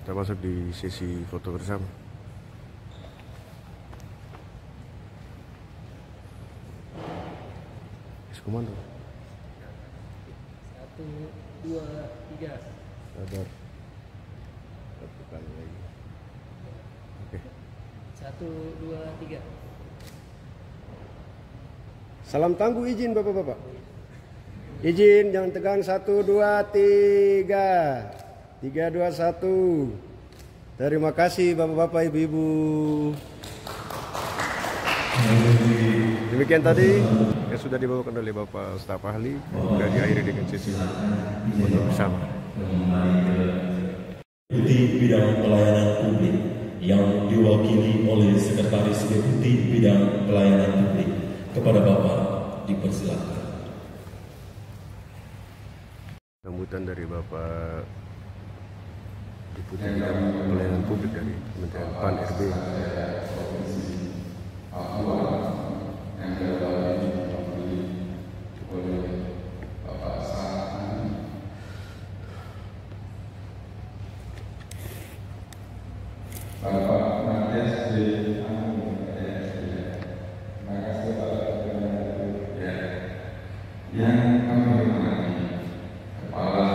Kita masuk di sesi foto bersama. Komando. 1, 2, 3. Sabar. Satu kali lagi. Oke. 1, 2, 3. Salam tangguh, izin bapak-bapak. Izin, jangan tegang. 1, 2, 3. 3, 2, 1. Terima kasih bapak-bapak, ibu-ibu. Demikian tadi yang sudah dibawakan oleh Bapak Staf Ahli, dan diakhiri dengan sesi foto bersama. Deputi Bidang Pelayanan Publik yang diwakili oleh Sekretaris Deputi Bidang Pelayanan Publik. Kepada Bapak dipersilakan. Sambutan dari Bapak Deputi Bidang Pelayanan Publik dari Kementerian PAN RB. Yang kami hormati Kepala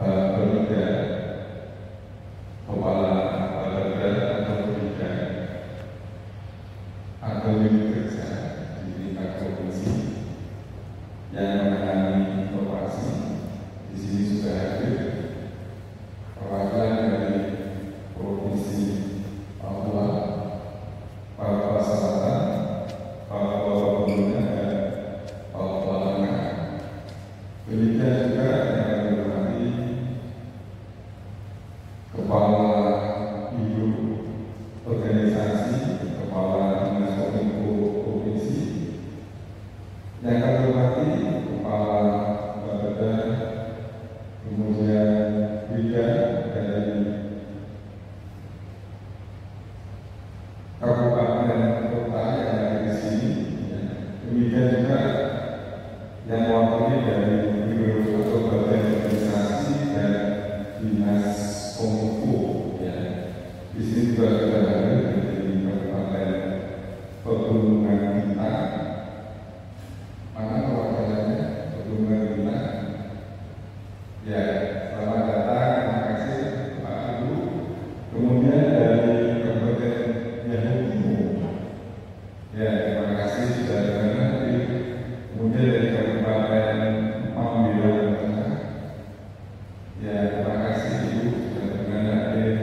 Bapeda, Kepala Bapeda atau Bidang atau unit kerja di tingkat provinsi yang menangani operasi. Di sini sudah hadir perwakilan dari Provinsi Papua, Papua Selatan, Papua Pegunungan, dan Papua Tengah. Demikian juga yang kami hormati Kepala Bidang Organisasi, Kepala Dinas Kominfo Provinsi, yang kami hormati Kepala Bapeda, kemudian Bidang dari Kabupaten dan Kota yang ada di sini. Demikian juga yang mewakili dari Biro atau Badan Organisasi dan Dinas Kominfo. Di sini juga sudah hadir dari Kabupaten Pegunungan Bintang. Mana perwakilannya? Pegunungan Bintang. Ya, selamat datang. Terima kasih Pak Ibu. Kemudian dari Kabupaten Yahukimo. Ya, terima kasih sudah hadir. Kemudian dari Kabupaten Mambilan Tengah. Ya, terima kasih Ibu sudah hadir.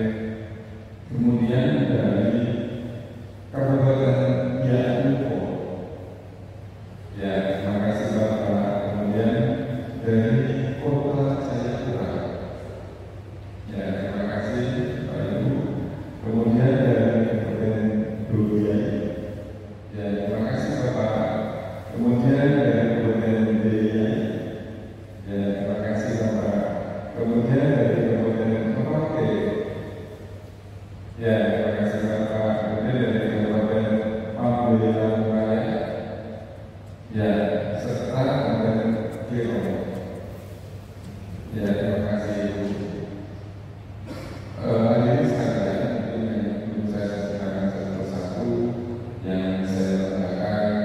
Kemudian dari Kabupaten Yanuko. Ya, terima kasih Bapak. Kemudian dari Kota Jayapura. Ya, terima kasih Pak Ibu. Kemudian dari Kabupaten Duyai. Ya, terima kasih Bapak. Kemudian dari Kabupaten Duyai. Ya, terima kasih Bapak. Kemudian dari Kabupaten Kepake. Ya, terima kasih Bapak. Kemudian dari Kabupaten Mambilan Raya. Ya, serta Kabupaten Kiro. Ya, terima kasih Ibu. Hadirin sekalian, ini yang belum saya ceritakan satu persatu yang saya tanyakan.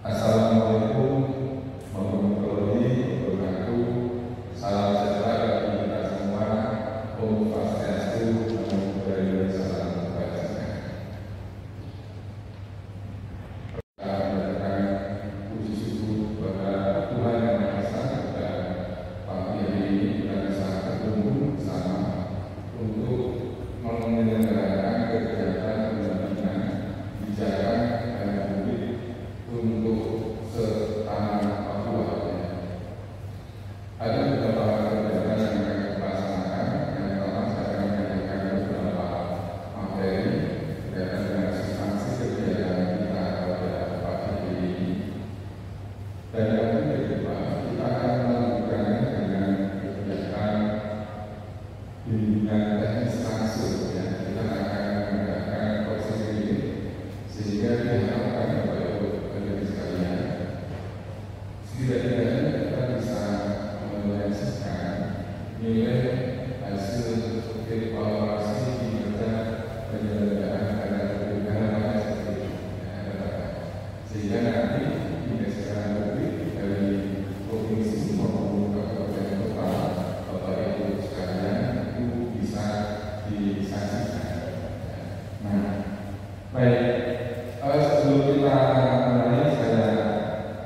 Assalamualaikum warahmatullahi wabarakatuh. Salam sejahtera bagi kita semua. Om Swastiastu, Namo Buddhaya, Salam Kebajikan. Puji syukur kepada Tuhan Yang Maha Esa, dan pagi hari ini kita bisa bertemu bersama untuk menyelenggarakan kegiatan pendampingan kebijakan dan publik untuk setanah Papua. Ada beberapa kegiatan yang akan kita laksanakan. Yang pertama saya akan menyampaikan beberapa materi berkaitan dengan substansi kegiatan kita pada pagi hari ini. Dan yang kedua, kita akan melanjutkan dengan kegiatan bimbingan teknis langsung. Kita akan menggunakan proses ini sehingga diharapkan Bapak Ibu sekalian, setidaknya kita bisa menyelesaikan nilai hasil evaluasi kinerja penyelenggaraan acara negara seperti itu. Sehingga nanti indeks publik dari provinsi maupun kabupaten kota, Bapak Ibu sekalian itu bisa disaksikan. Nah, baik. Sebelum kita mulai, saya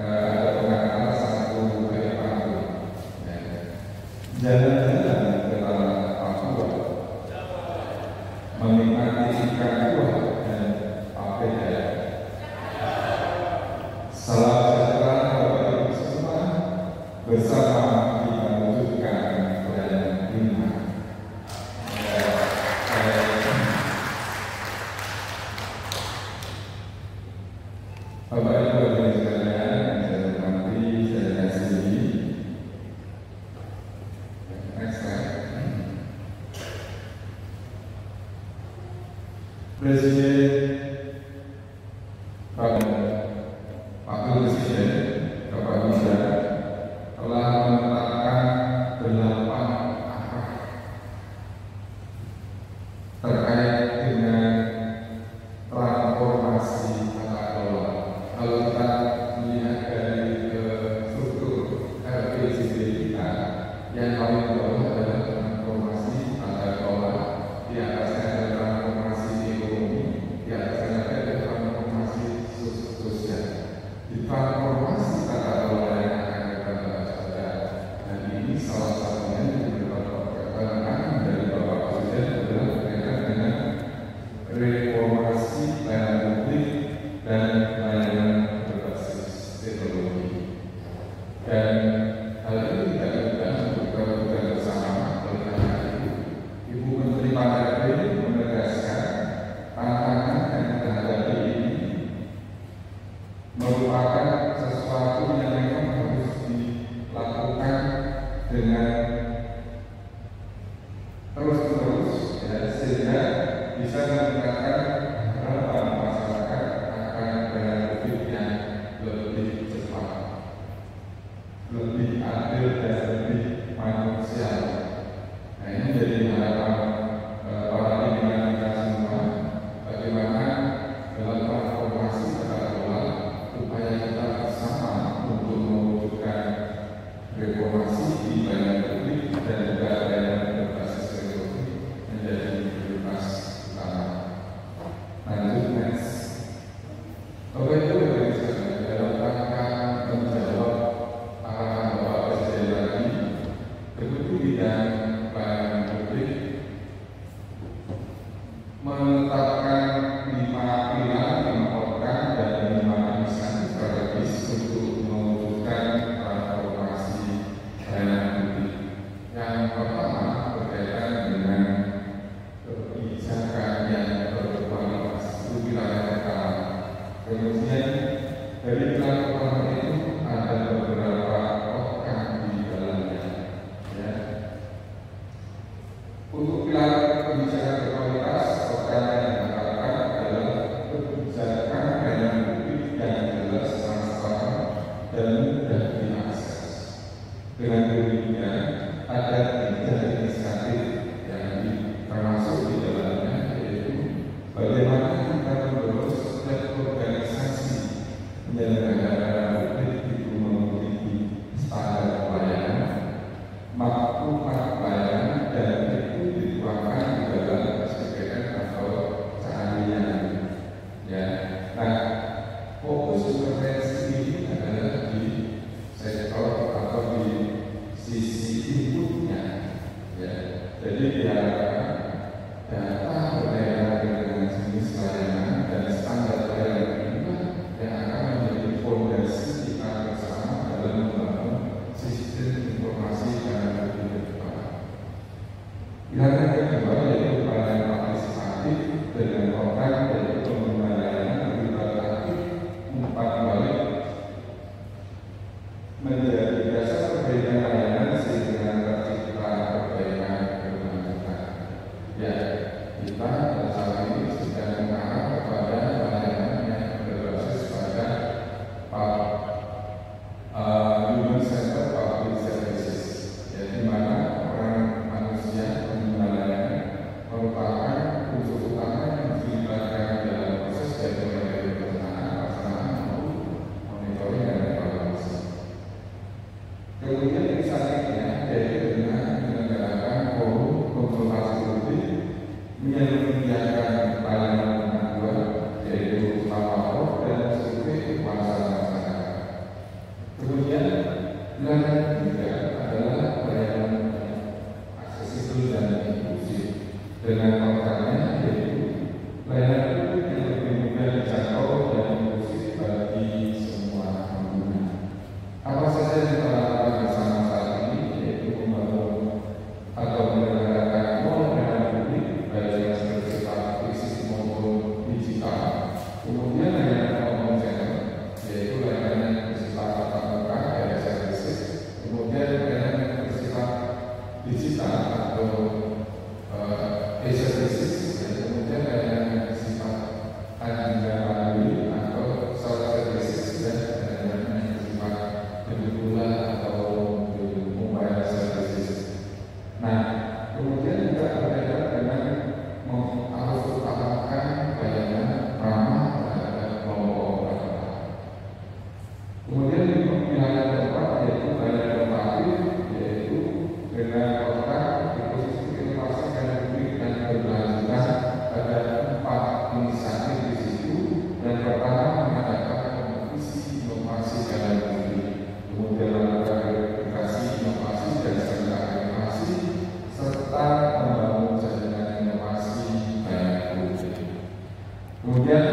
ada pengantar satu dari pantun. Jalan-jalan ke tanah Papua, menikmati ikan buah dan papeda. Salam sejahtera Bapak Ibu semua, bersama kita wujudkan pelayanan prima. Bapak Ibu hadirin sekalian, saya hormati, saya kasihi. Next slide. Presiden, Wakil Presiden, Bapak Gibran telah menetapkan 8 arah terkait dengan transformasi tata kelola. Kalau kita melihat dari struktur RPJMD kita, yang paling bawah adalah transformasi tata kelola, di atasnya ada transformasi ekonomi, di atasnya ada transformasi sosial. Di transformasi tata kelola yang akan kita bahas pada hari ini, salah satunya yang berkenan dari Bapak Presiden adalah berkaitan dengan reformasi pelayanan publik dan pelayanan berbasis teknologi. Dan hal ini tidak mudah untuk kita bersama. Oleh karena itu, Ibu Menteri Pariwisata menegaskan tantangan yang kita hadapi ini merupakan sesuatu yang memang harus dilakukan dengan terus-menerus, ya, sehingga bisa meningkatkan harapan masyarakat akan pelayanan publik yang lebih cepat, lebih adil dan lebih manusiawi. Nah, ini menjadi harapan para pimpinan kita semua, bagaimana dalam transformasi tata kelola upaya kita bersama untuk mewujudkan reformasi di pelayanan publik dan juga pelayanan berbasis teknologi menjadi prioritas utama. Lanjut, next. Bapak Ibu hadirin sekalian, dalam rangka menjawab arahan Bapak Presiden tadi, Deputi Bidang Pelayanan Publik menetapkan 5 pilar, 5 program dan 5 inisiatif strategis untuk mewujudkan transformasi pelayanan publik. Yang pertama berkaitan dengan kebijakan yang berkualitas, itu pilar yang pertama. Kemudian dari pilar pertama itu ada beberapa program di dalamnya. Ya. Untuk pilar kebijakan berkualitas, program yang diharapkan adalah kebijakan pelayanan publik yang jelas, transparan, dan mudah diakses. Dengan demikian, ada 3 inisiatif yang termasuk di dalamnya, yaitu bagaimana kita mendorong setiap organisasi penyelenggara publik itu memiliki standar pelayanan, maklumat pelayanan, dan itu dituangkan di dalam SPPN atau keahlian. Ya, nah, fokus intervensi ini adalah di sektor atau di sisi inputnya. Ya, jadi diharapkan data berkaitan dengan jenis pelayanan dan standar pelayanan inilah yang akan menjadi fondasi kita bersama dalam membangun sistem informasi pelayanan publik ke depan. Pilar yang kedua yaitu pelayanan partisipatif dengan program yaitu pengguna layanan berbasis 4 balik menjadi dasar perbaikan layanan sehingga tercipta perbaikan berkelanjutan. Ya, kita saat ini sedang mengarah kepada layanan yang berbasis pada human center public services, ya, di mana orang selanjutnya yaitu dengan menyelenggarakan forum konsultasi publik menyediakan pelayanan kedua yaitu lapor dan survei kepuasan masyarakat. Kemudian pelayanan ketiga adalah pelayanan aksesibel dan inklusif dengan kontennya yaitu pelayanan publik yang lebih mudah dijangkau dan inklusif bagi semua pengguna. Apa saja yang kita lakukan bersama saat ini yaitu membangun atau menyelenggarakan pelayanan publik baik yang bersifat fisik maupun digital. Kemudian layanan common channel yaitu layanan yang bersifat tatap muka dan services. Kemudian layanan yang bersifat digital atau e-services, dan kemudian layanan yang bersifat unbundling atau self-services, dan layanan yang bersifat pendukung atau mobile services. Nah, kemudian juga berkaitan dengan mengutamakan layanan ramah terhadap kelompok rentan. Kemudian di pilihan keempat yaitu layanan inovatif, yaitu dengan kontrak ekosistem inovasi dan publik dan berkelanjutan. Ada 4 inisiatif di situ. Yang pertama mengadakan kompetisi inovasi dalam negeri, kemudian melakukan verifikasi inovasi dan seminar inovasi, serta membangun jaringan inovasi layanan publik. Kemudian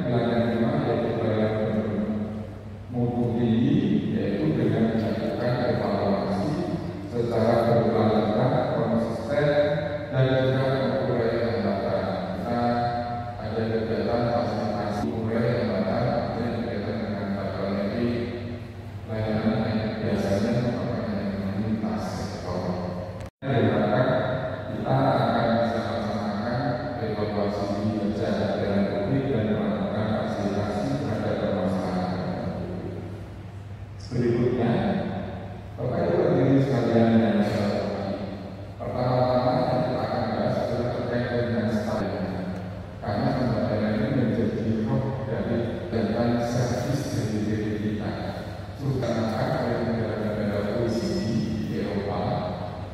pelayanan kelima yaitu pelayanan mutu tinggi, yaitu dengan melakukan evaluasi secara berkelanjutan, konsisten, dan juga mengurai hambatan. Kita ada kegiatan fasilitasi mengurai hambatan, ada kegiatan dengan teknologi layanan yang biasanya merupakan lintas sektor. Diharapkan kita akan bisa melaksanakan evaluasi kinerja pelayanan publik dan melakukan fasilitasi terhadap permasalahan publik. Berikutnya, Bapak Ibu hadirin sekalian yang saya hormati, pertama-tama yang kita akan bahas adalah terkait dengan standar, karena standar ini menjadi roh dari kegiatan servis delivery kita. Terutama oleh negara-negara OECD di Eropa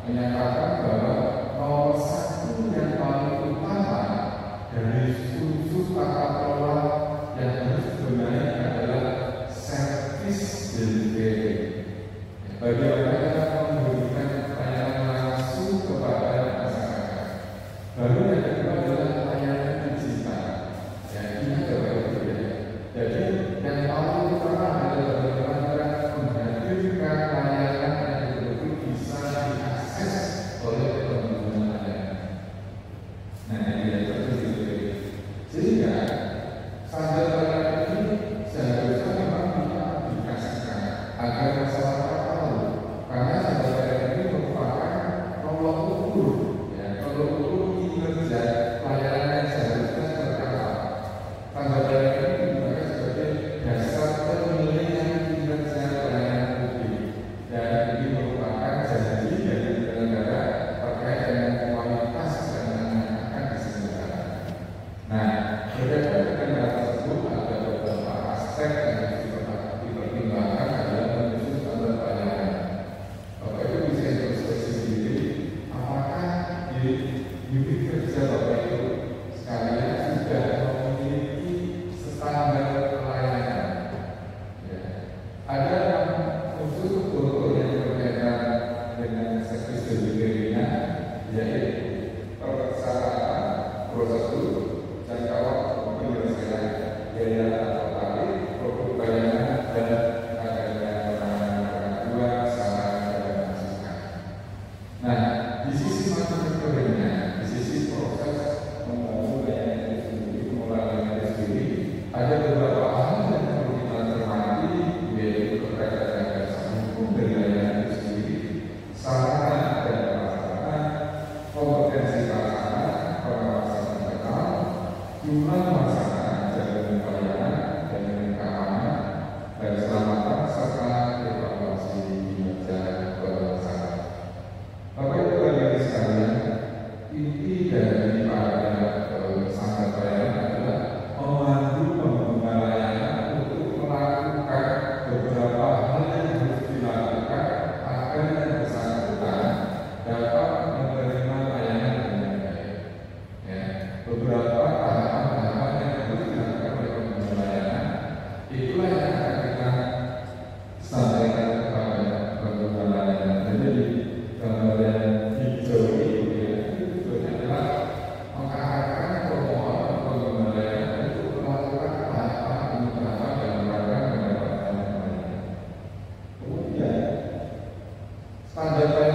menyatakan bahwa nomor satu yang paling utama dari unsur tata kelola yang harus dibenahi adalah servis delivery. Bagaimana kita memberikan pelayanan langsung kepada masyarakat. Lalu yang kedua adalah layanan digital. Yang ini adalah berbeda. Jadi yang paling utama adalah bagaimana menghadirkan layanan yang betul-betul bisa diakses oleh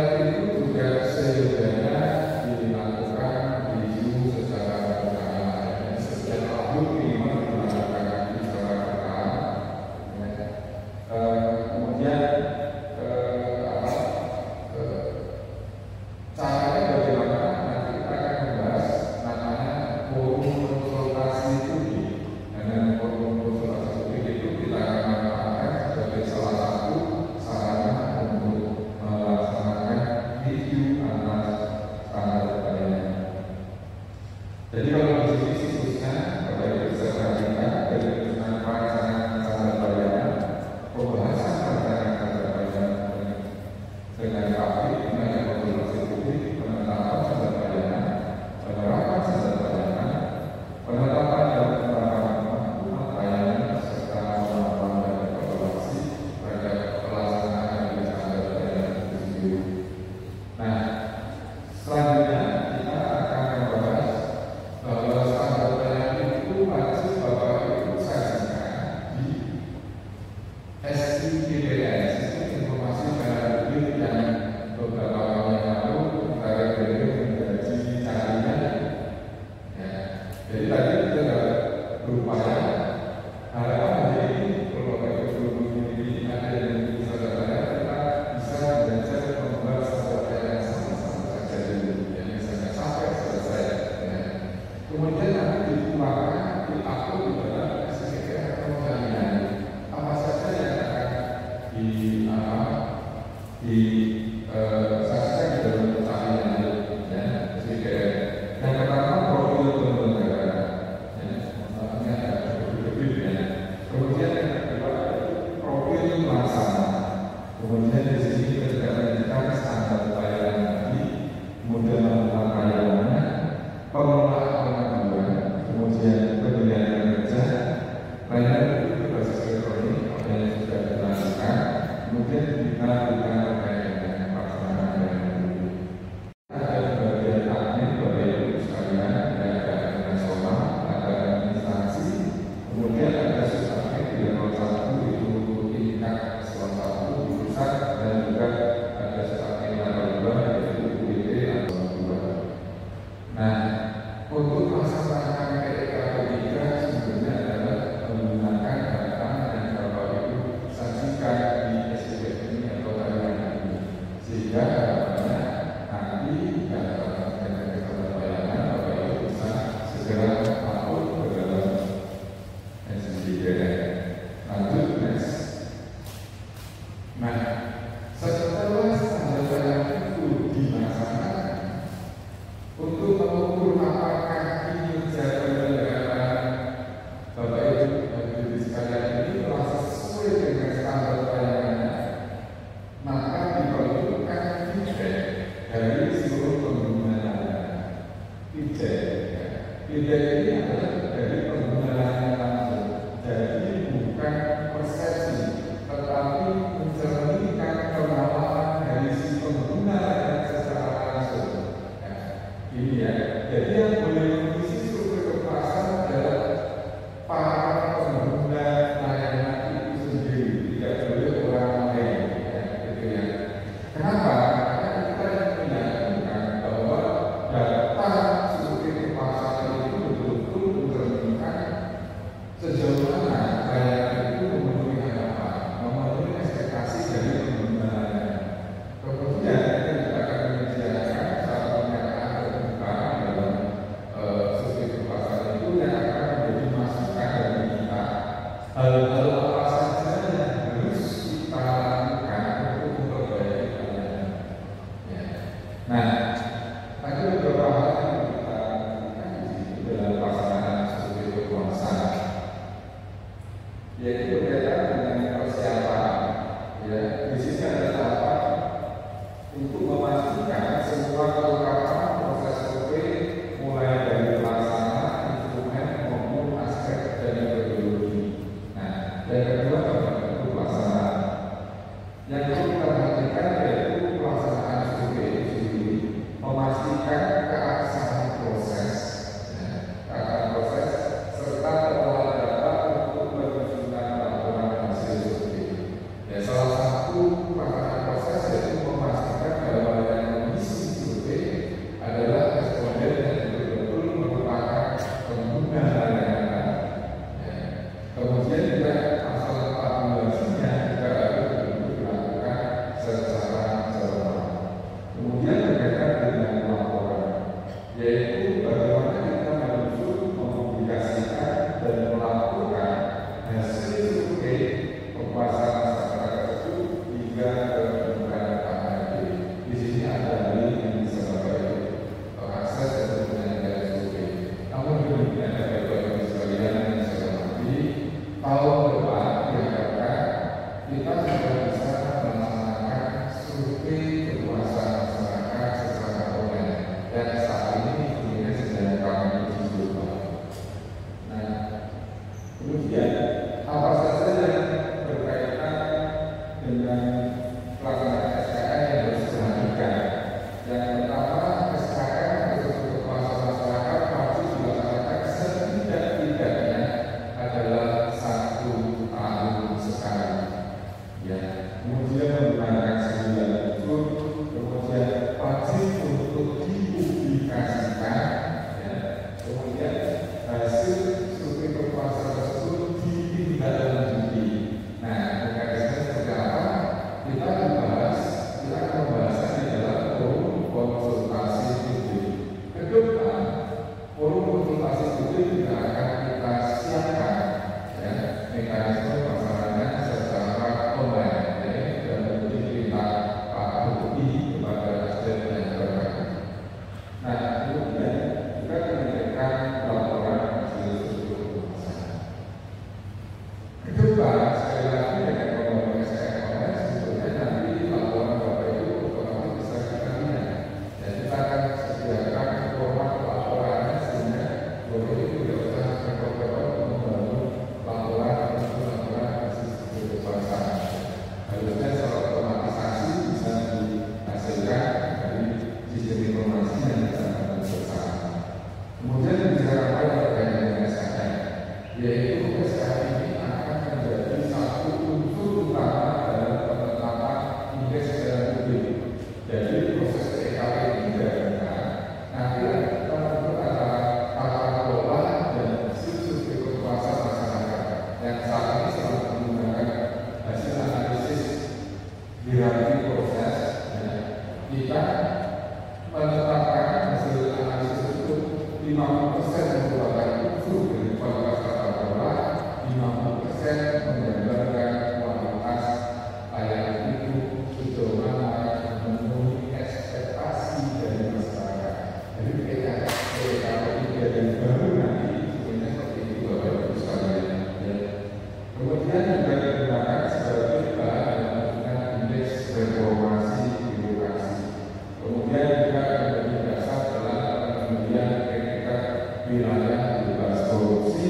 Selain itu juga seyogianya dilakukan review secara berkala. Setiap tahun minimal dilakukan review secara berkala. Kemudian caranya bagaimana nanti kita akan membahas namanya forum konsultasi publik. Dan forum konsultasi publik itu kita akan manfaatkan sebagai salah satu sarana untuk melaksanakan review atas standar pelayanan. Jadi kalau di sini siklusnya Bapak Ibu bisa perhatikan dari penyusunan perancangan standar pelayanan, pembahasan perancangan standar pelayanan dengan pabrik, dengan konsultasi publik, penetapan standar pelayanan, penerapan standar pelayanan, penetapan dan penerapan pelayanan serta penerapan dan evaluasi terhadap pelaksanaan dari standar pelayanan itu sendiri. Nah, selanjutnya kita akan membahas bahwa standar pelayanan itu wajib Bapak Ibu sajikan di SIPPS, Sistem Informasi Pelayanan Publik, yang beberapa tahun yang lalu kita rekomendasi menjadi jaringan. Ya. Jadi tadi kita sudah berupaya harapan hari ini kalau Bapak Ibu ini ada yang bisa kita bisa belajar membuat standar pelayanan sama-sama saja dulu, yang misalnya sampai selesai. Ya. Kemudian nanti dituangkan diatur di dalam SIPPS atau jaringan apa saja yang akan disaksikan di dalam jaringan ya SIPPS. Yang pertama profil penyelenggara, ya, masalahnya ada profil ya. Kemudian yang kedua profil pelaksana. Kemudian di sini kita juga menunjukkan standar pelayanan tadi, model pelayanannya, pengelolaan pengaduan, kemudian penilaian kerja, pelayanan itu berbasis elektronik yang sudah dilakukan, kemudian kita lakukan terkait dengan pelaksanaan pelayanan publik. Ada bagian admin Bapak Ibu sekalian, ada nasional, ada instansi, kemudian ada subadmin di level 1 itu tingkat eselon 1 di pusat, dan juga ada subadmin level 2 yaitu UPT atau 2. Nah, untuk melaksanakan PKP3 sebenarnya adalah menggunakan data yang Bapak Ibu sajikan di SIPPS ini atau jaringan ini, sehingga harapannya nanti data pelayanan Bapak Ibu bisa segera masuk ke dalam SIPPS. Lanjut next. Nah, setelah standar pelayanan itu dilaksanakan, untuk mengukur apakah kinerja penyelenggaraan Bapak Ibu dan Ibu sekalian ini telah sesuai dengan standar pelayanannya, maka diperlukan feedback dari seluruh pengguna layanan. Feedback ini adalah dari pengguna layanan langsung, jadi bukan persepsi, tetapi mencerminkan pengalaman dari si pengguna layanan secara langsung. Ini ya, jadi yang boleh mengisi survei kepuasan adalah para pengguna layanan itu sendiri, tidak boleh orang lain, ya, gitu ya. Kenapa? Karena kita yang menyatakan bahwa data survei kepuasan itu betul-betul mencerminkan sejauh mana layanan itu memenuhi harapan, memenuhi ekspektasi dari pengguna layanan. Kemudian kita juga akan menyediakan saat pernyataan terbuka dalam survei kepuasan itu yang akan menjadi masukan dari kita. Hal-hal apa saja yang harus kita lakukan untuk memperbaiki pelayanan. Ya. Nah, ada beberapa hal yang kita lakukan di sini dalam pelaksanaan survei kepuasan, yaitu berkaitan dengan persiapan. Ya, di sini ada tahapan untuk memastikan semua kelengkapan proses survei mulai dari pelaksana, instrumen maupun aspek dan metodologi. Nah, yang kedua itu pelaksanaan. Yang perlu kita perhatikan yaitu pelaksanaan survei itu sendiri, memastikan keabsahan proses, ya, keabsahan proses serta pengelolaan data untuk menyusunkan laporan hasil survei. Ya, salah satu pelaksanaan proses yaitu memastikan bahwa kita menetapkan hasil analisis itu 50% merupakan unsur dari kualitas tata kelola, 50% menggambarkan kualitas layanan itu sejauh mana memenuhi ekspektasi dari masyarakat. Jadi PKP 3 dan baru nanti sebenarnya seperti itu Bapak Ibu sekalian. Kemudian juga digunakan sebagai bahan dalam menentukan indeks reformasi birokrasi. Kemudian juga menjadi dasar dalam pengembangan tingkat wilayah bebas korupsi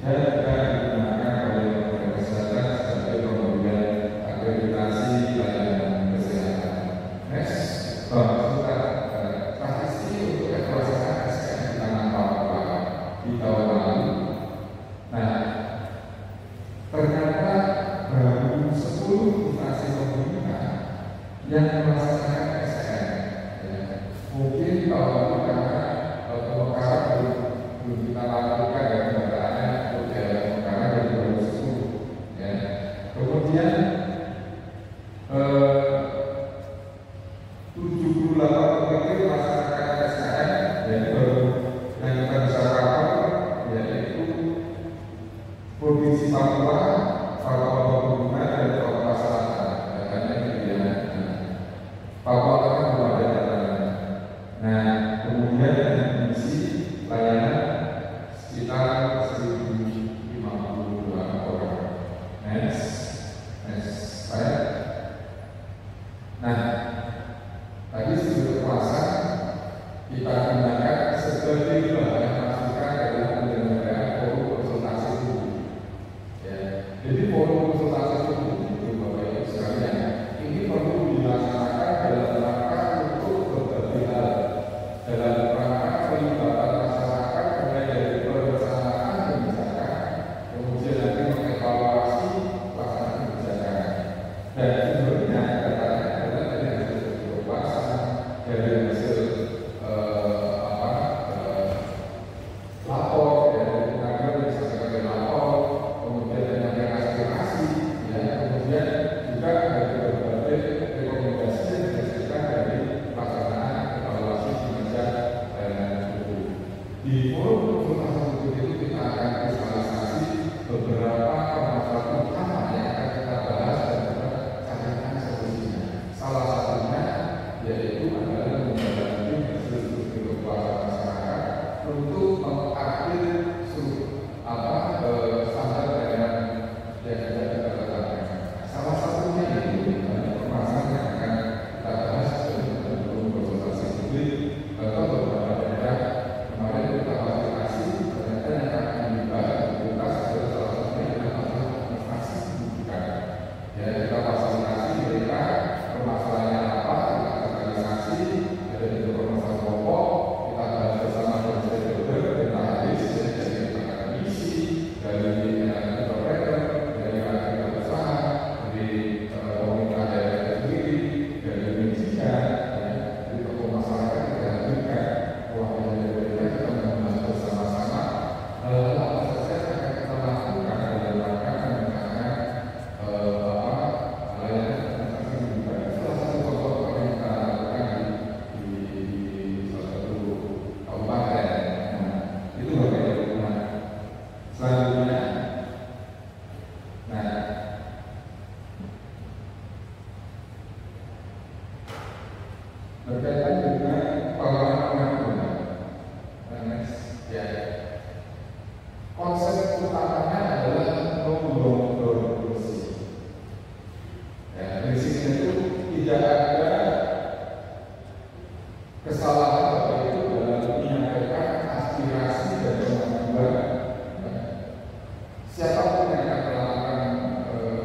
dan juga digunakan oleh Kementerian Kesehatan sebagai pemberian akreditasi layanan kesehatan. Next, transisi untuk pelaksanaan SKM di tanah Papua di tahun lalu. Nah, ternyata baru 10 instansi pemerintah yang melaksanakan SKM. Mungkin tahun lalu karena pemekaran belum kita lakukan ya pendataannya untuk daerah pemekaran dari 2010. Kemudian 78 provinsi melaksanakan SKM, yaitu baru yang kita bisa cover yaitu Provinsi Papua, Papua Pegunungan, dan Papua Selatan. Datanya gitu ya. Papua Tengah belum ada datanya. Nah, kemudian yang mengisi layanan sekitar 1.052 orang. Next slide. Nah, tadi sebelum puasa kita gunakan sebagai bahan masukan dalam penyelenggaraan forum konsultasi publik. Jadi forum konsultasi publik itu Bapak Ibu sekalian, ini perlu dilaksanakan dalam rangka untuk berbagai hal, dalam rangka pelibatan masyarakat mulai dari perencanaan kebijakan, kemudian nanti mengevaluasi pelaksanaan kebijakan. Dan sumbernya katanya adalah dari hasil kepuasan, dari hasil lapor, dari pengaduan yang disampaikan dari lapor, kemudian dengan aspirasi, kemudian juga dari berbagai rekomendasi yang dihasilkan dari pelaksanaan evaluasi kinerja layanan publik. Di forum konsultasi publik itu kita akan visualisasi beberapa permasalahan utama yang akan kita bahas dan juga carikan solusinya. Salah satunya yaitu adalah menjalankan hasil survei kepuasan masyarakat untuk mengupdate standar layanan yang sudah kita tetapkan. Salah satunya itu banyak permasalahan yang akan kita bahas dalam forum konsultasi publik atau beberapa daerah. Kemarin kita fasilitasi ternyata yang akan dibahas adalah salah satunya adalah masalah administrasi pendidikan. Kita fasilitasi mereka permasalahannya apa, kita kapitalisasi, ada juga permasalahan pokok, kita bahas bersama dengan stakeholder, kita habis dari akademisi, dari operator, dari agen usaha, dari pemerintah daerah sendiri, dari media, dari tokoh masyarakat kita hadirkan. Kita membahas bersama-sama apa saja yang akan kita lakukan dalam rangka meningkatkan layanan administrasi pendidikan. Salah satu contoh yang kita lakukan di salah satu kabupaten. Itu bagaimana? Selanjutnya, berkaitan dengan pengelolaan. Konsep utamanya adalah membangun bersih. Bersihnya itu tidak ada kesalahan Bapak itu dalam menyampaikan aspirasi dan kemampuan. Siapapun yang akan melakukan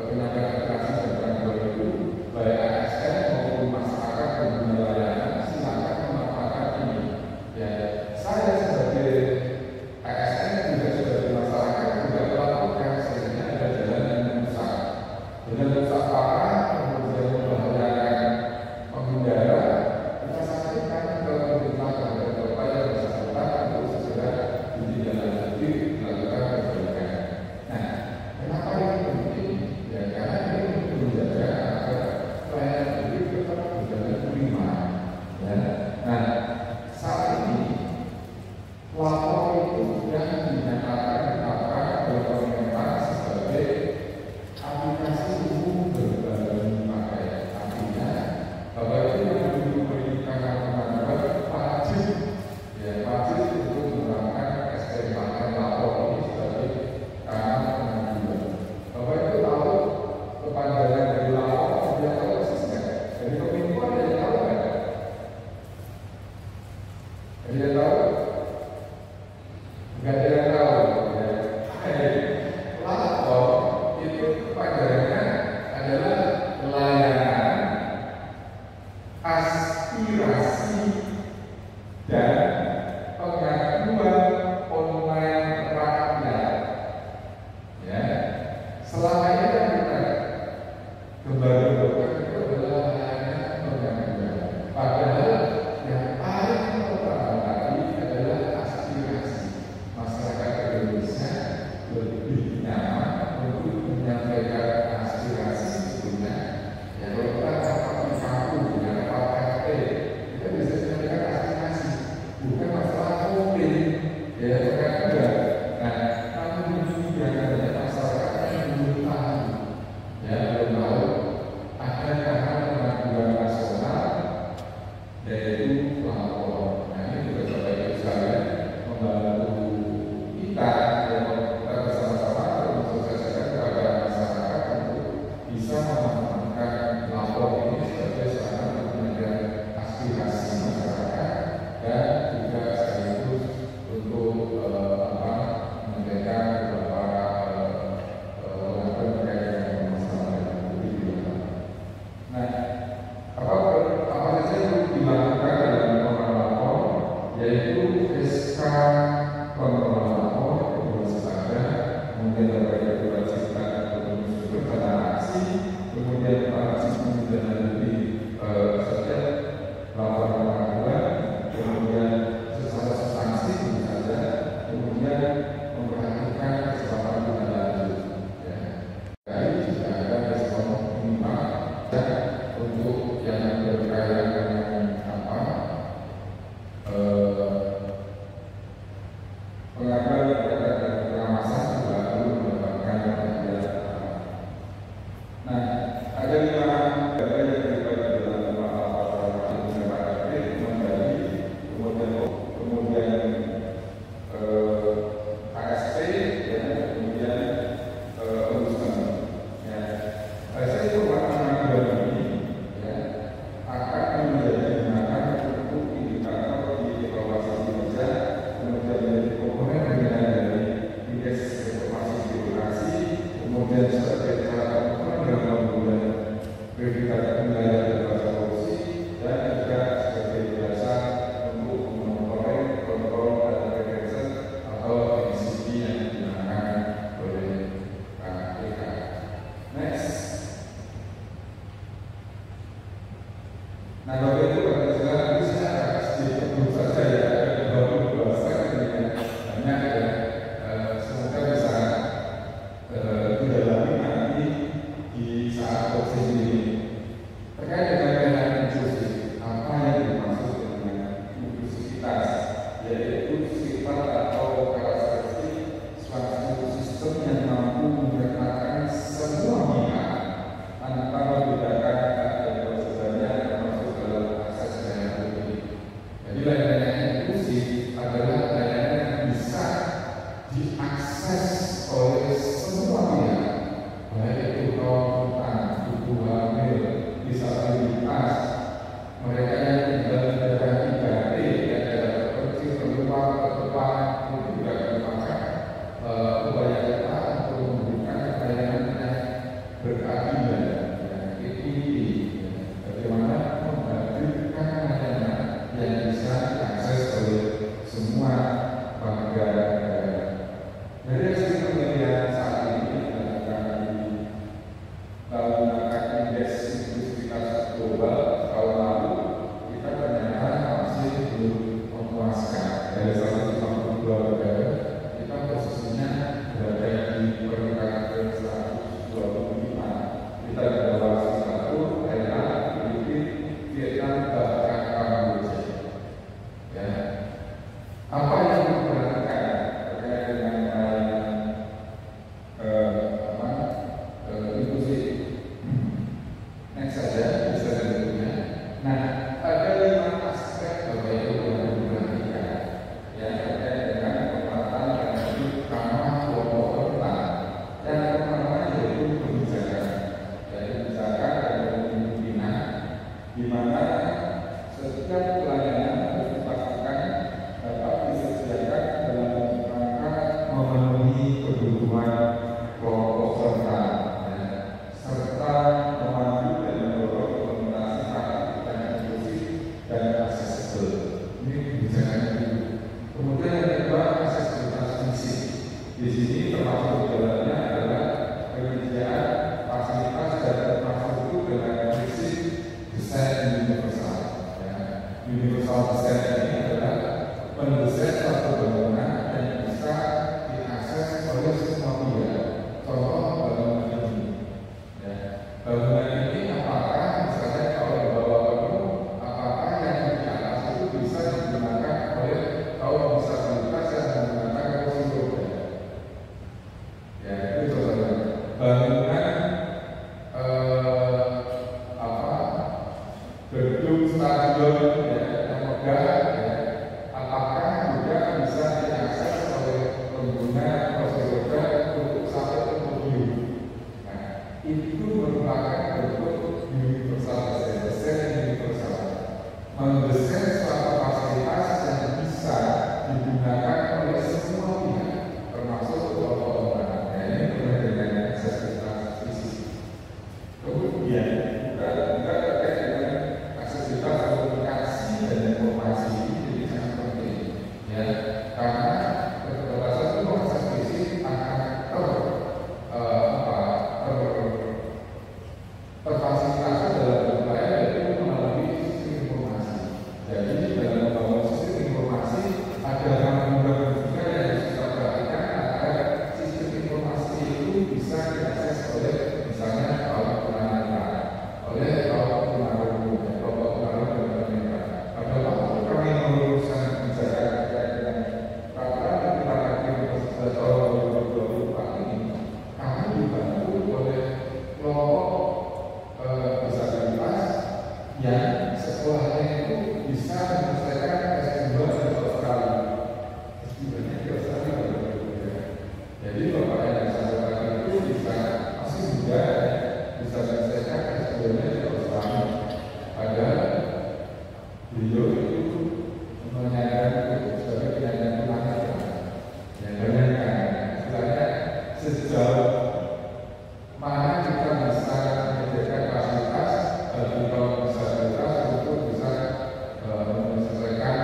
penyampaian aspirasi dan kemampuan itu, baik ASN maupun masyarakat pengguna layanan, silakan memanfaatkan ini. Saya sebagai ASN juga sebagai masyarakat juga melakukan sehingga ada jalan yang rusak. Dengan rusak parah, kemudian membahayakan pengendara, kita sampaikan ke aspirasi dan pengaduan online rakyat. Ya, selama ini kan kita lembaga itu adalah hanya pengaduan. Padahal yang paling pertama tadi adalah aspirasi masyarakat Indonesia lebih nyaman untuk menyampaikan aspirasi sebetulnya. Ya, kalau kita rapat di kampung dengan rapat RT, kita bisa menyampaikan aspirasi, bukan masalah COVID, ya pengaduan. Nah, namun demikian banyak masyarakat yang belum tahu, ya belum tahu ada pengaduan nasional yaitu lapor. Nah, ini juga Bapak Ibu sekalian membantu kita dan kita bersama-sama untuk mensosialisasikan kepada masyarakat untuk bisa memanfaatkan lapor ini sebagai sarana untuk menjaga aspirasi masyarakat dan juga sekaligus untuk menjaga beberapa pengaduan terkait dengan masalah yang publik. Nah, apa saja yang dilakukan dalam Universal design ini adalah mendesain suatu bangunan yang bisa diakses oleh semua pihak. Contoh bangunan ini, ya. Bangunan ini apakah misalnya kalau di bawah penuh, apakah yang di atas itu bisa digunakan oleh kaum disabilitas yang menggunakan kursi roda? Ya, itu contohnya. Bangunan gedung stadion yang megah, ya, apakah juga bisa diakses oleh pengguna kursi roda untuk sampai ke podium? Nah, itu merupakan bentuk universal design universal, mendesain suatu fasilitas yang bisa digunakan oleh semua pihak, termasuk kelompok orang. Nah, ini berkaitan dengan aksesibilitas fisik. Kemudian juga terkait dengan aksesibilitas komunikasi dan informasi ini jadi sangat penting, ya, karena keterbatasan itu akses fisik akan terfasilitasi dalam bentuk lain, yaitu melalui sistem informasi. Jadi dalam membangun sistem informasi ada hambatan juga yang harus kita perhatikan agar sistem informasi itu bisa diakses oleh misalnya kaum tunanetra, oleh kaum tunarungu, kelompok tunarungu dan pemerintah. Pada waktu kami merumuskan kebijakan terkait dengan peraturan yang kita lakukan pada tahun 2024 ini, kami dibantu oleh kelompok disabilitas yang sekolahnya itu bisa menyelesaikan S2 di Australia. S2-nya di Australia. Jadi bapak yang saya tadi itu bisa masih muda, bisa menyelesaikan S2-nya di Australia. Padahal beliau itu menyadari itu sebagai penyandang tunanetra. Yang bayangkan, istilahnya sejauh mana kita bisa menyediakan fasilitas bagi kaum disabilitas untuk bisa menyelesaikan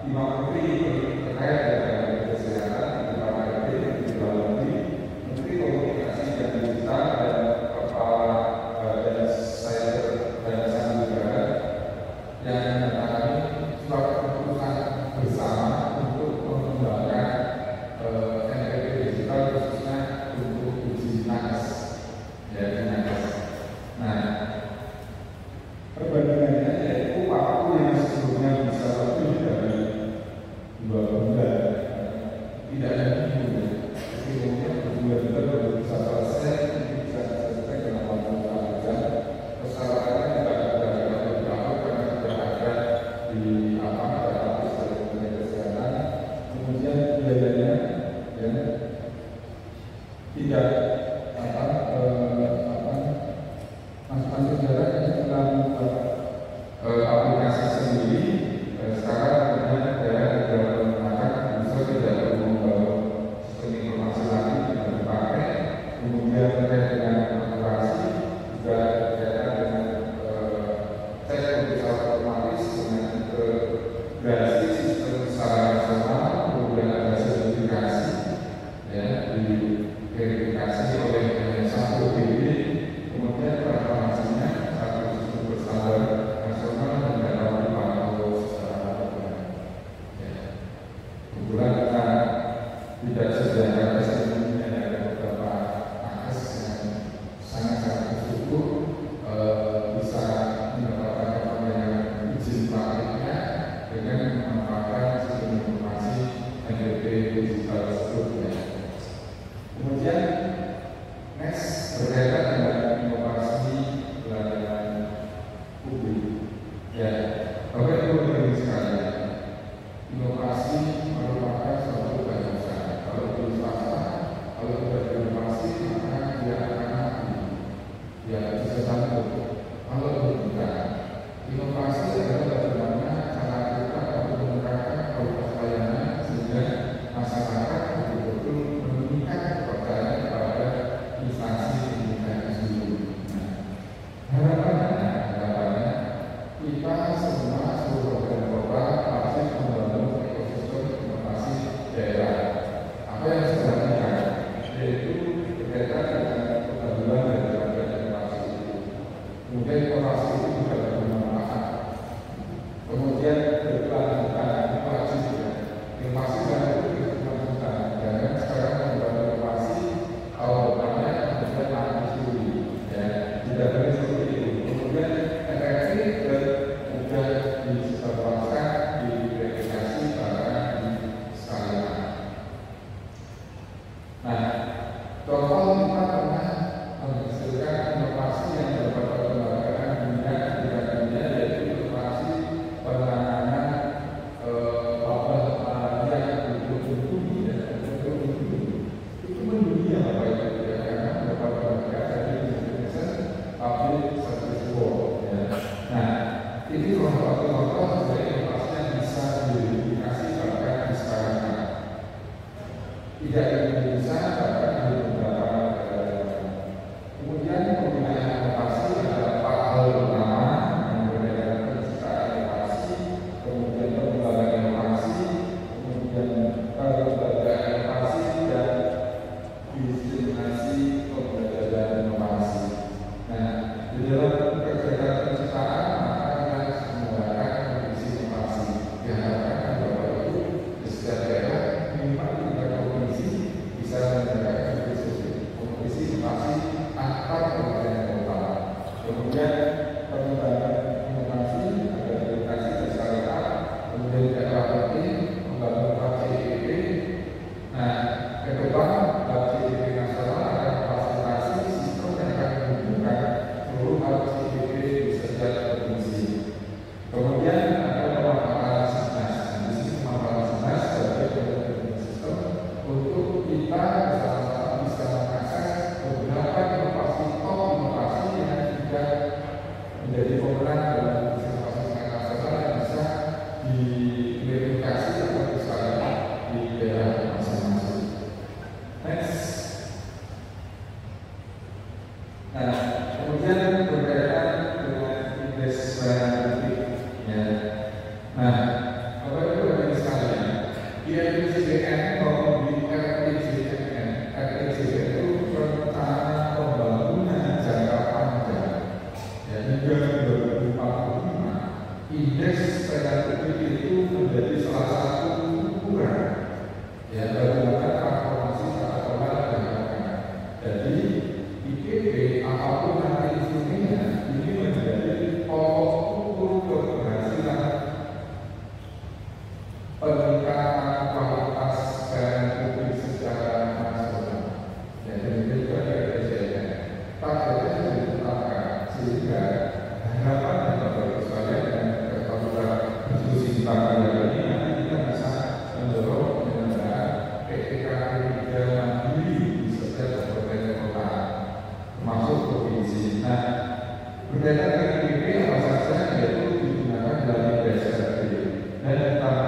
Lima Menteri terkait dengan kesehatan, Menteri Menteri Komunikasi dan Digital, dan Kepala Badan Cyber dan Sandi Negara yang menangani surat keputusan bersama untuk mengembangkan NPP digital khususnya untuk uji nakes. Nah, perbandingannya yaitu waktu yang sebelumnya bisa lebih dari 2 bulan, tidak ada minggu, meskipun berbulan-bulan baru bisa selesai, bisa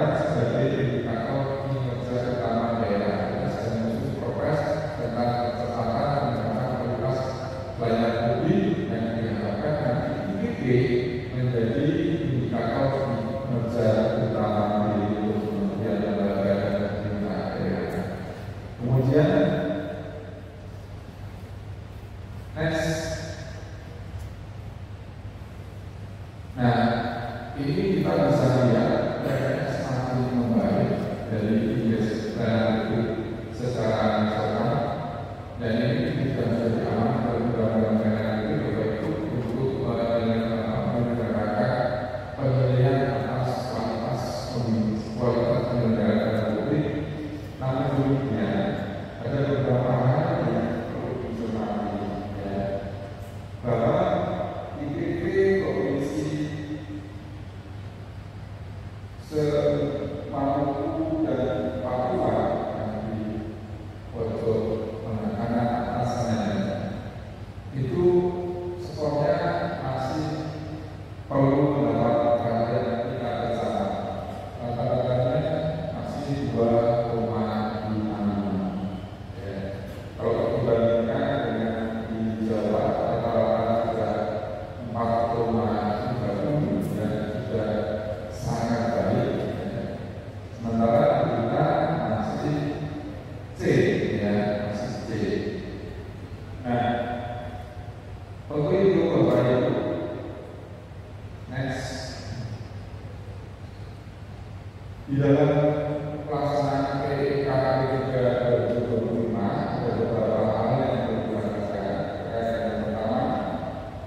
ditetapkan sebagai indikator kinerja utama daerah. Kita sedang menyusun progres tentang percepatan peningkatan kualitas pelayanan publik yang diharapkan nanti IPP menjadi indikator kinerja utama di Kementerian Lembaga dan Pemerintah Daerah. Kemudian next. Nah, ini kita bisa lihat trennya semakin membaik dari indeks pelayanan publik secara nasional, dan ini juga menjadi amanah dari Undang-Undang Pelayanan Publik yaitu untuk menyelenggarakan penilaian atas kualitas penyelenggaraan publik. Namun demikian ada beberapa hal yang perlu dicermati, ya, bahwa IPP Provinsi Maluku dan Papua yang di pojok penekanan atasnya itu sekolahnya masih perlu mendapat perhatian kita bersama. Rata-ratanya masih 2,5. Ya. Kalau dibandingkan dengan di Jawa, rata-rata sudah 4,30 dan sudah sangat baik. Sementara kita masih C, ya, masih C. Nah, tentu itu Bapak Ibu. Next, di dalam pelaksanaan PKP 2025 ada beberapa hal yang perlu dilakukan. Yang pertama,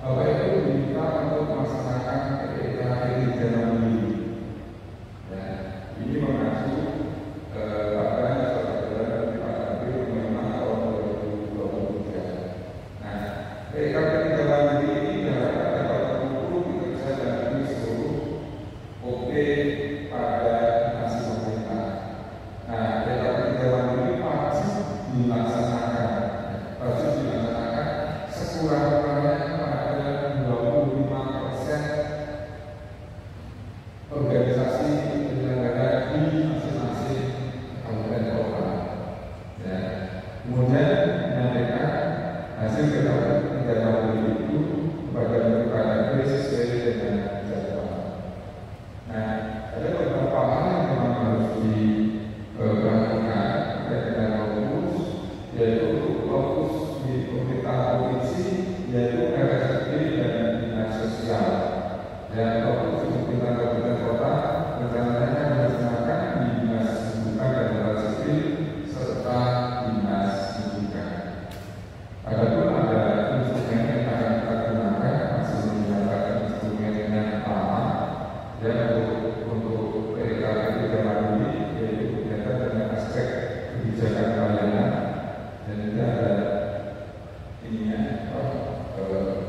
Bapak Ibu diminta untuk melaksanakan PKP 3 ya, ini mengacu pada surat edaran Bupati 5 tahun 2023. Nah, PKP 3 ini diharapkan dapat mendukung kinerja dari seluruh OP pada instansi pemerintah. Nah, PKP 3 ini wajib dilaksanakan sekurang-kurangnya pada 25% organisasi penyelenggara di masing-masing kabupaten kota. Ya. Kemudian menyampaikan hasil PKP 3 itu kepada mitra sesuai dengan jadwal. Nah, ada beberapa hal yang memang harus diperhatikan terkait dengan fokus, yaitu fokus di pemerintah provinsi, yaitu RSUD dan dinas sosial. Dan fokus di pemerintah kabupaten kota rencananya dilaksanakan di dinas pendidikan dan lembaga sipil serta dinas pendidikan. Adapun ada instrumen yang akan kita gunakan masih menggunakan instrumen yang lama, dan untuk PKP 3 ini yaitu berkaitan dengan aspek kebijakan pelayanan, dan ini ada ininya,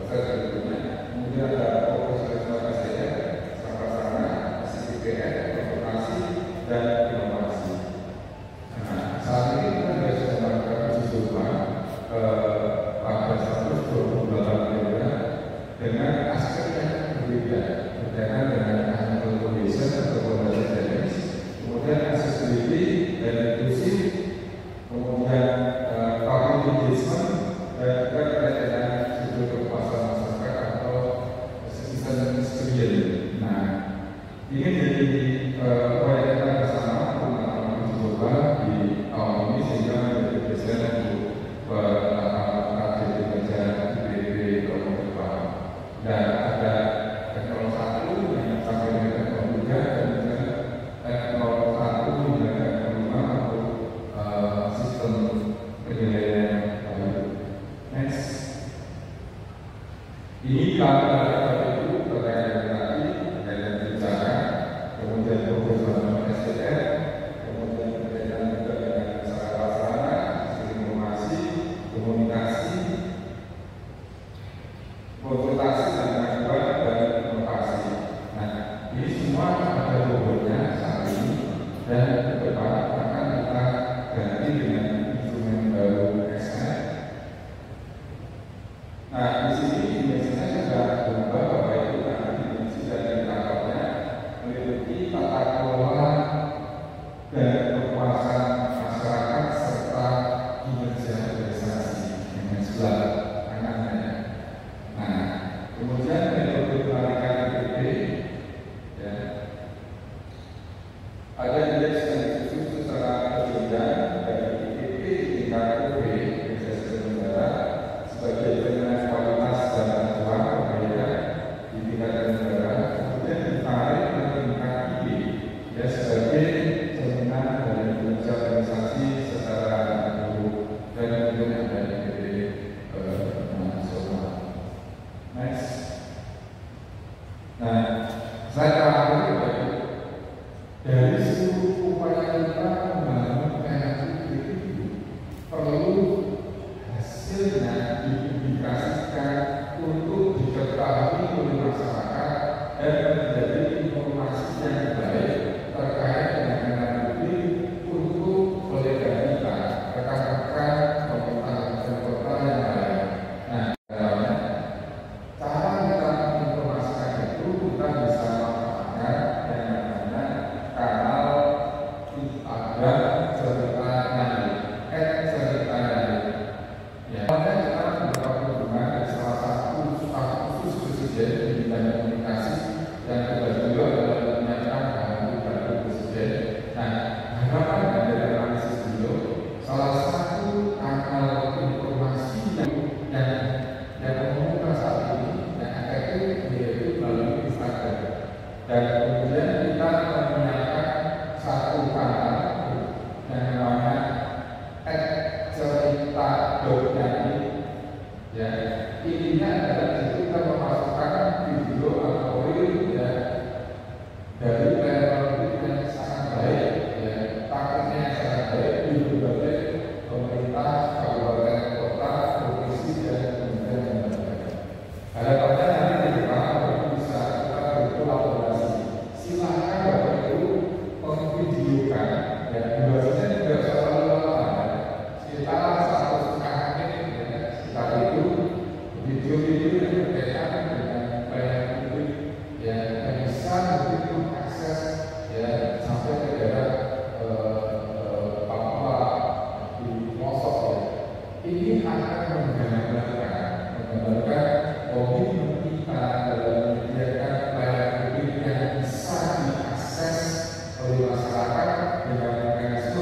saya sebutnya. Kemudian ada dan inovasi. Nah, saat ini kita juga sudah melakukan uji coba pada 128 daerah dengan aspek yang berbeda, berkaitan dengan accommodation atau accommodation challenge, kemudian accessibility dan inclusive, kemudian public engagement, dan juga terkait dengan sudut kepuasan masyarakat atau citizen experience. Nah, ini jadi upaya kita bersama untuk melakukan uji coba di tahun ini sehingga menjadi presiden untuk target kerja IPP tahun depan. Dan ada teknologi 1 yang sampai dengan tahun 3 dan juga teknologi 1 yang akan kemudian dia sedang disusun secara berjenjang dari IPP tingkat UB Universitas Negara sebagai jaminan kualitas dan acuan pembayaran di tingkat negara, kemudian ditarik ke tingkat IB ya sebagai jaminan dari kinerja organisasi secara menyeluruh, dan kemudian ada IPP nasional. Next. Nah, saya terakhir dari seluruh upaya kita membangun pelayanan publik itu perlu hasilnya dipublikasikan untuk diketahui oleh masyarakat dan menjadi informasi yang baik terkait dengan pelayanan publik untuk kolega kita, rekan-rekan pemerintah yang lain. Nah, cara kita menginformasikan itu kita bisa manfaatkan yang namanya kanal Instagram cerita nyali, cerita nyali. Ya, kita mendapat dukungan dari salah satu staf khusus presiden di bidang komunikasi yang juga adalah menyiapkan bahan baku presiden. Nah, harapan dari analisis beliau, salah satu kanal informasi yang umum saat ini yang efektif yaitu melalui Instagram. Dan kemudian kita menyiapkan satu kanal yang namanya @cerita.nyali. Ya, intinya adalah itu kita memasukkan video atau reel ya dari pelayanan publik yang sangat baik, ya takutnya yang sangat baik di berbagai pemerintah, kabupaten, kota, provinsi dan kemudian lembaga. Harapannya nanti di depan Bapak bisa kita berkolaborasi. Silakan Bapak Ibu memvideokan ya, durasinya tidak selalu lama. Sekitar 1,5 menit ya, sekitar itu video-video yang berkaitan dengan pelayanan publik ya, yang bisa begitu akses ya sampai ke daerah Papua di pelosok ya. Ini akan menggambarkan komitmen kita dalam menyediakan pelayanan publik yang bisa diakses oleh masyarakat dengan mekanisme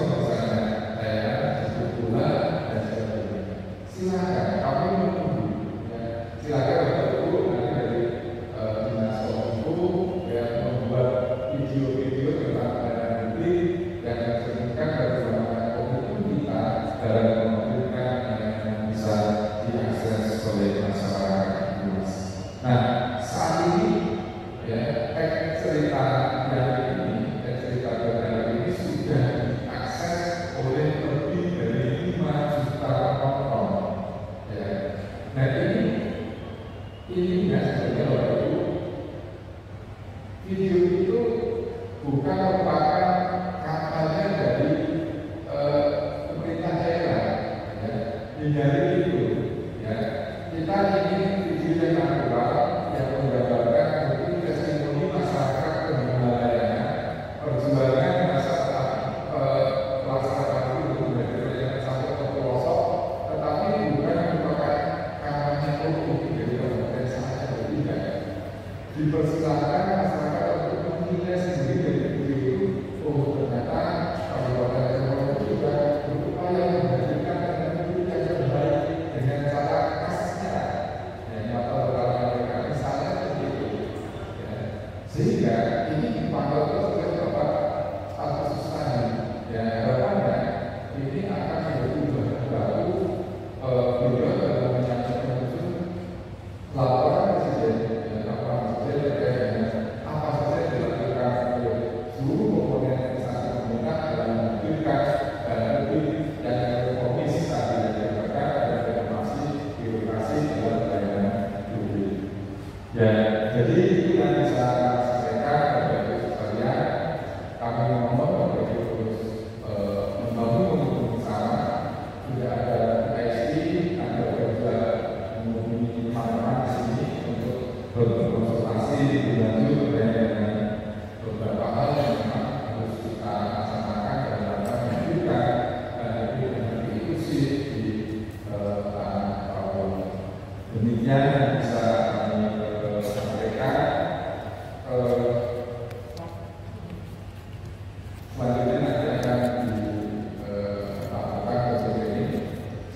selanjutnya nanti akan dilakukan proses ini.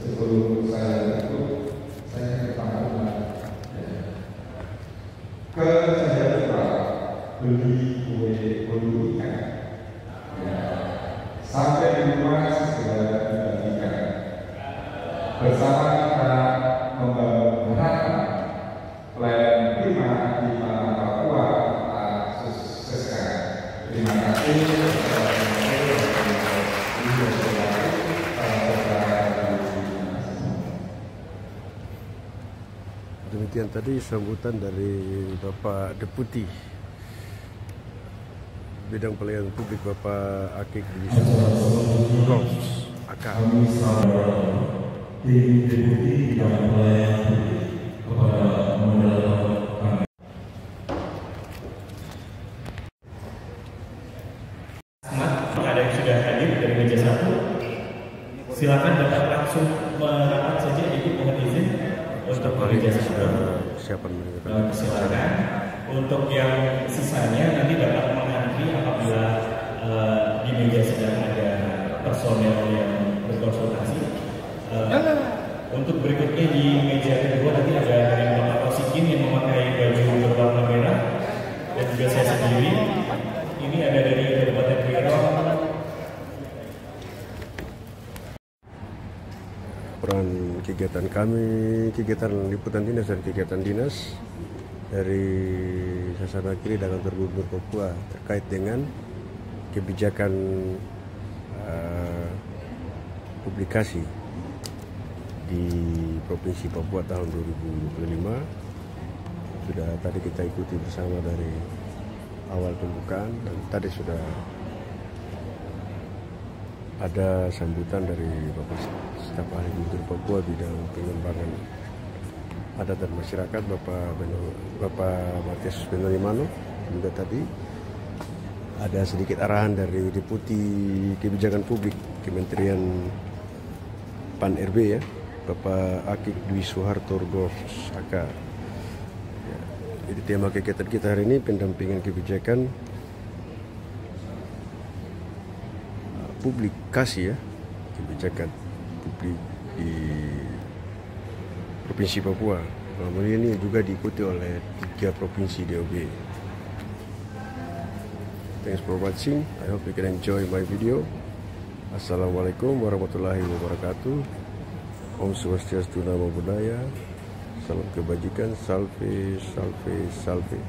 Sebelum saya tutup, saya ketahuan ke saya lupa beli kue bolu ikan. Ya. Sampai di rumah sudah dibagikan. Bersama kita membangun plan 5 di Tanah Papua sekarang. Terima kasih. Demikian tadi sambutan dari Bapak Deputi Bidang Pelayanan Publik Bapak Akik Dwi Suharto Aka. Tim Deputi Bidang Pelayanan Publik kepada moderator kami. Ada yang sudah hadir dari meja 1, silakan dapat langsung merapat saja. Ibu mohon izin untuk meja 1. Silakan. Untuk yang sisanya nanti dapat menghadiri apabila di meja sedang ada personel yang berkonsultasi. Untuk berikutnya di meja kedua nanti ada dari Bapak Rosikin yang memakai baju berwarna merah dan juga saya sendiri. Ini ada dari Kabupaten Riau. Peran kegiatan kami, kegiatan liputan dinas dan kegiatan dinas dari Sasana Kiri dan Kantor Gubernur Papua terkait dengan kebijakan publikasi di Provinsi Papua tahun 2025. Sudah tadi kita ikuti bersama dari awal pembukaan dan tadi sudah ada sambutan dari Bapak Staf Ahli Gubernur Papua bidang pengembangan adat dan masyarakat Bapak Matius Benolimano. Juga tadi ada sedikit arahan dari Deputi Kebijakan Publik Kementerian PAN-RB ya, Bapak Akik Dwi Suharto Aka. Ya, jadi tema kegiatan kita hari ini pendampingan kebijakan publikasi ya, kebijakan publik di Provinsi Papua. Kemudian ini juga diikuti oleh 3 provinsi DOB. Thanks for watching. I hope you can enjoy my video. Assalamualaikum warahmatullahi wabarakatuh. Om Swastiastu, Namo Buddhaya. Salam kebajikan. Salve, salve, salve.